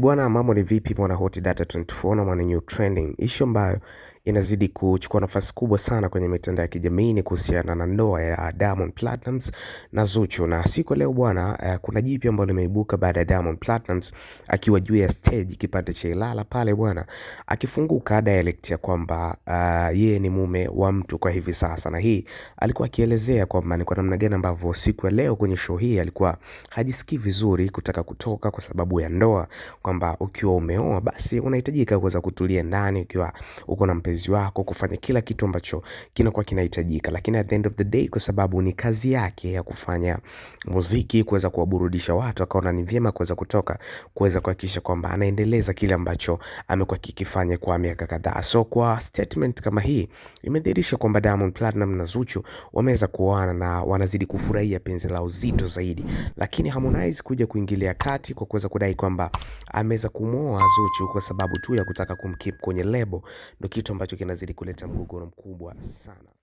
Bwana, mambo ni vipi bwana? Hot Data 24 na mwana new trending issue ambayo inazidi kuchukua nafasi kubwa sana kwenye mitandao ya kijamii ni kuhusiana na ndoa ya Diamond Platnumz na Zuchu. Na siku leo bwana, kuna jipya ambalo limeibuka baada ya Diamond Platnumz akiwa juu ya stage kipande cha Ilala pale bwana, akifunguka direct ya kwamba yeye ni mume wa mtu kwa hivi sasa, na hii alikuwa akielezea kwamba ni kwa namna gani ambavyo siku ya leo kwenye show hii alikuwa hajisikii vizuri kutaka kutoka kwa sababu ya ndoa, kwamba ukiwa umeoa basi unahitajika kuweza kutulia ndani ukiwa uko na mpenzi wako, kufanya kila kitu ambacho kinakuwa kinahitajika, lakini at the end of the day, kwa sababu ni kazi yake ya kufanya muziki, kuweza kuwaburudisha watu, akaona ni vyema kuweza kutoka, kuweza kuhakikisha kwamba anaendeleza kile ambacho amekuwa kikifanya kwa miaka kadhaa. So kwa statement kama hii imedhihirisha kwamba Diamond Platinum na Zuchu wameweza kuoana na wanazidi kufurahia penzi lao zito zaidi, lakini Harmonize kuja kuingilia kati kwa kuweza kudai kwamba ameweza kumwoa Zuchu kwa sababu tu ya kutaka kumkeep kwenye lebo, ndio kitu ambacho kinazidi kuleta mgogoro mkubwa sana.